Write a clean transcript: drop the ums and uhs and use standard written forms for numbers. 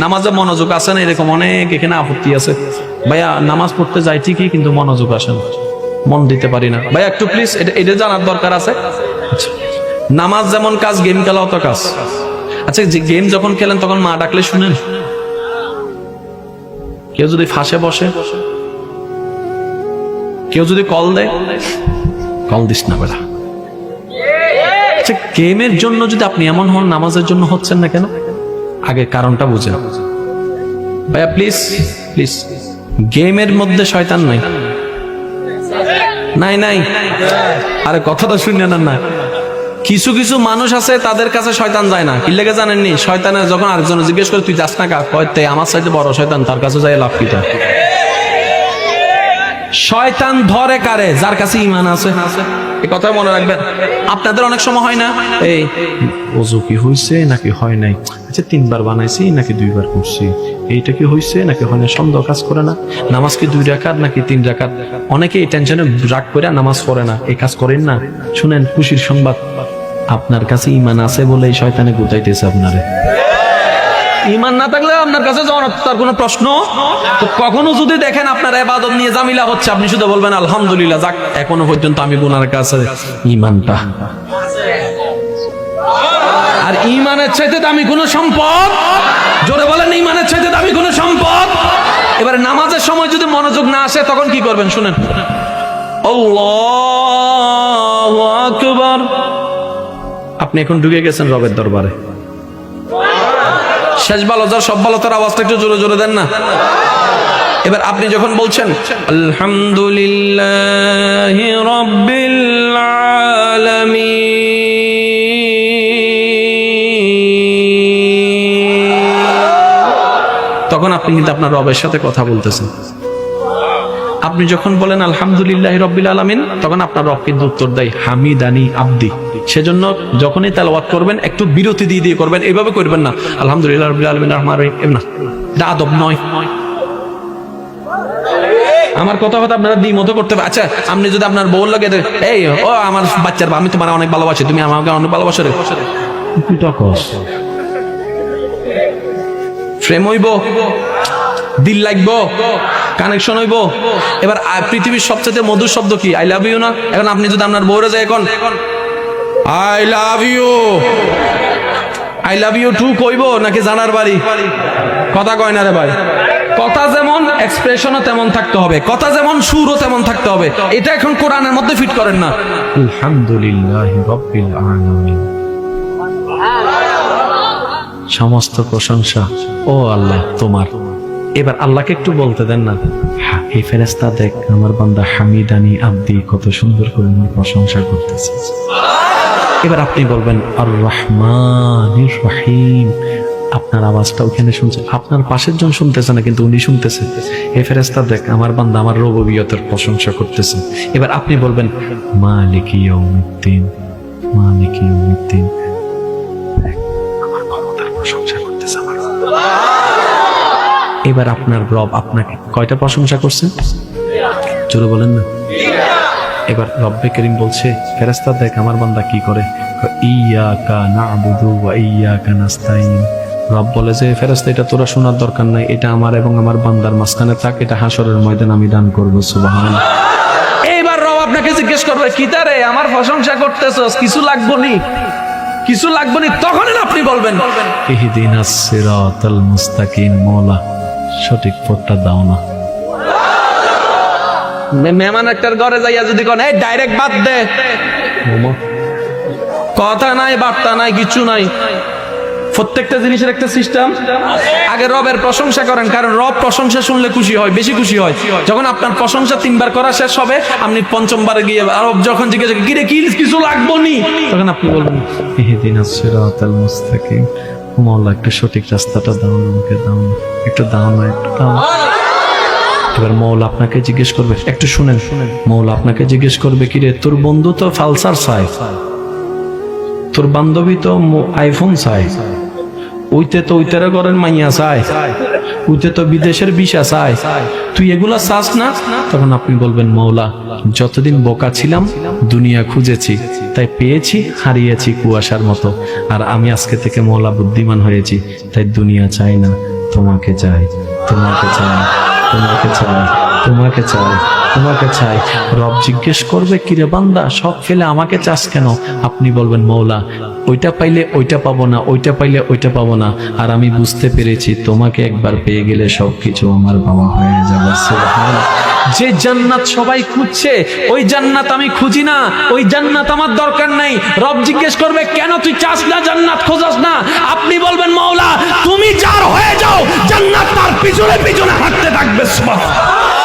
নামাজে মনোযোগ আসে না, এরকম অনেক এখানে আপত্তি আছে। ভাইয়া নামাজ পড়তে যাই ঠিকই, কিন্তু মনোযোগ আসে না, মন দিতে পারি না। ভাইয়া একটু প্লিজ এটা জানার দরকার আছে। আচ্ছা, নামাজ যেমন কাজ, গেম খেলাও তো কাজ। আচ্ছা, যে গেম যখন খেলেন তখন মা ডাকলে শুনেন? কেউ যদি ফাঁসে বসে, কেউ যদি কল দেয়, কল দিস না বেটা। আচ্ছা, গেমের জন্য যদি আপনি এমন হন, নামাজের জন্য হচ্ছেন না কেন? আগে কারণটা বুঝেন ভাইয়া, প্লিজ প্লিজ। গেমের মধ্যে শয়তান নাই? নাই নাই? আরে কথাটা শুনে না। কিছু কিছু মানুষ আছে তাদের কাছে শয়তান যায় না, কি লেগে জানেননি? শয়তানের যখন আরেকজন জিজ্ঞেস করে তুই যাস না কা, কয়তে আমার চাইতে বড় শয়তান, তার কাছে যাই লাভ কি? শয়তান ধরে কারে? যার কাছে ঈমান আছে। এই কথা মনে রাখবেন। আপনাদের অনেক সময় হয় না, এই ওযু কি হইছে নাকি হয় নাই, আচ্ছা 3 বার বানাইছি নাকি 2 বার করছি, এইটা কি হইছে নাকি হয় না, সন্দেহ কাজ করে না? নামাজ কি 2 রাকাত নাকি 3 রাকাত? অনেকে এই টেনশনে রাগ করে নামাজ পড়ে না। এই কাজ করেন না। শুনেন খুশির সংবাদ, আপনার কাছে ঈমান আছে বলে এই শয়তানে গুতাইতেছে আপনারে। ঈমান না থাকলে আপনার কাছে যাওয়ার তার কোনো প্রশ্ন। তো কখনো যদি দেখেন আপনার ইবাদত নিয়ে জামিলা হচ্ছে, আপনি শুধু বলবেন আলহামদুলিল্লাহ, যাক এখনো পর্যন্ত আমি গুনার কাছে ঈমানটা। আর ঈমানের চাইতে দামি কোনো সম্পদ, জোরে বলেন, ঈমানের চাইতে দামি কোনো সম্পদ। এবারে নামাজের সময় যদি মনোযোগ না আসে তখন কি করবেন শুনেন। আল্লাহু আকবার। আপনি এখন ঢুকে গেছেন রবের দরবারে। শেষ ভালো যার সব ভালো, তার আওয়াজটা একটু জোরে জোরে দেন না। এবার আপনি যখন বলছেন আলহামদুলিল্লাহি রাব্বিল আলামিন, তখন আপনি কিন্তু আপনার রবের সাথে কথা বলতেছেন। আপনি যখন বলেন আলহামদুলিল্লাহি রাব্বিল আলামিন, তখন আপনার রব কিন্তু উত্তর দেয় হামিদানি আব্দি। সেজন্য যখনই তেলাওয়াত করবেন একটু বিরতি দিয়ে দিয়ে করবেন, এইভাবে করবেন না আলহামদুলিল্লাহ রাব্বিল আলামিন রহমানির রহিম, না, এটা আদব নয়। আমার কথা আপনারা দ্বিমত করতে পারেন। আচ্ছা, আপনি যদি আপনার বউ লাগে, এই ও আমার বাচ্চার, আমি তোমার অনেক ভালোবাসি, তুমি আমাকে অনেক ভালোবাসো রে, ফ্রেম হইব, দিল লাগবো, কানেকশন হইব। এবার পৃথিবীর সবচেয়ে মধুর শব্দ কি? আই লাভ ইউ না? এখন আপনি যদি আপনার বউরে যায় এখন I love you, I love you too কইব নাকি জানার বাড়ি? কথা কয় না রে ভাই। কথা যেমন এক্সপ্রেশনও তেমন থাকতে হবে, কথা যেমন সুরও তেমন থাকতে হবে। এটা এখন কোরআনের মধ্যে ফিট করেন না। আলহামদুলিল্লাহি রাব্বিল আলামিন, সমস্ত প্রশংসা ও আল্লাহ তোমার। এবার আল্লাহকে একটু বলতে দেন না, এই ফেরেশতা দেখ আমার বান্দা হামিদানি আব্দি, কত সুন্দর করে আমার প্রশংসা করতেছে। এবার আপনি বলবেন আর রহমানির রহিম, আপনার আওয়াজটা ওখানে শুনছে, আপনার পাশের জন শুনতেছে না, কিন্তু উনি শুনতেছে। এই ফেরেশতা দেখ আমার বান্দা আমার রুবুবিয়তের প্রশংসা করতেছে। এবার আপনি বলবেন মালিকি ইয়াউমিদ্দিন, মালিকি ইয়াউমিদ্দিন, আমার ক্ষমতার প্রশংসা করতেছে আমার। এবার আপনার রব আপনাকে কয়টা প্রশংসা করছেন? জোরে বলেন না। এবার রব্বে করিম বলছে ফেরেশতা দেখ আমার বান্দা কি করে, ইয়াকা না'বুদু ওয়া ইয়াকা নাস্তাইন। রব বলে যে ফেরেশতা এটা তোরা শোনার দরকার নাই, এটা আমার এবং আমার বান্দার মাঝখানে থাক, এটা হাসরের ময়দান আমি দান করব। সুবহানাল্লাহ। এইবার রব আপনাকে জিজ্ঞেস করবে কি তারে আমার প্রশংসা করতেছস, কিছু লাগবো নি, কিছু লাগবো নি? তখন আপনি বলবেন ইহদিনাস সিরাতাল মুস্তাকিম, মওলা সঠিক পথটা দাও না। মেহমান একটার ঘরে যাইয়া যদি কোন এই ডাইরেক্ট বাদ দে, কথা নাই বার্তা নাই কিছু নাই, প্রত্যেকটা জিনিসের একটা সিস্টেম। আগে রবের প্রশংসা করেন, কারণ রব প্রশংসা শুনলে খুশি হয়, বেশি খুশি হয়। যখন আপনার প্রশংসা 3 বার করা শেষ হবে, আপনি 5ম বারে গিয়ে রব যখন জিজ্ঞেস কি রে কিছু লাগবো নি, তখন আপনি বলবেন ইহদিনাস সিরাতাল মুস্তাকিম, মওলা একটু সঠিক রাস্তাটা দাও না, আমাকে দাও না, একটু দাও না, একটু দাও। এবার মওলা আপনাকে জিজ্ঞেস করবে, একটু শুনেন, মওলা আপনাকে জিজ্ঞেস করবে কি রে তোর বন্ধু তো ফালসার চায়, তোর বান্ধবী তো আইফোন চায়, ওইতে তো ওইটারে ঘরের মাইয়া চায়, ওইতে তো বিদেশের ভিসা চায়, তুই এগুলা চাস না? তখন আপনি বলবেন মওলা যতদিন বোকা ছিলাম দুনিয়া খুঁজেছি, তাই পেয়েছি, হারিয়েছি কুয়াশার মতো। আর আমি আজকে থেকে মওলা বুদ্ধিমান হয়েছি, তাই দুনিয়া চাই না, তোমাকে চাই, তোমাকে চাই, তোমাকে চাই, তোমাকে চাই, তোমাকে চাই। রব জিজ্ঞেস করবে কিরে বান্দা সব ফেলে আমাকে চাস কেন? আপনি বলবেন মওলা ওইটা পাইলে ওইটা পাবো না, ওইটা পাইলে ওইটা পাবো না, আর আমি বুঝতে পেরেছি তোমাকে একবার পেয়ে গেলে সবকিছু আমার বাবা হয়ে যাবে। সুবহানাল্লাহ। যে জান্নাত সবাই খুঁজছে ওই জান্নাত আমি খুঁজি না, ওই জান্নাত আমার দরকার নাই। রব জিজ্ঞেস করবে কেন তুই চাস না, জান্নাত খোঁজাস না? আপনি বলবেন মওলা তুমি যার হয়ে যাও, জান্নাত তার পিছনে পিছনে হাঁটতে থাকবে। সুবহানাল্লাহ।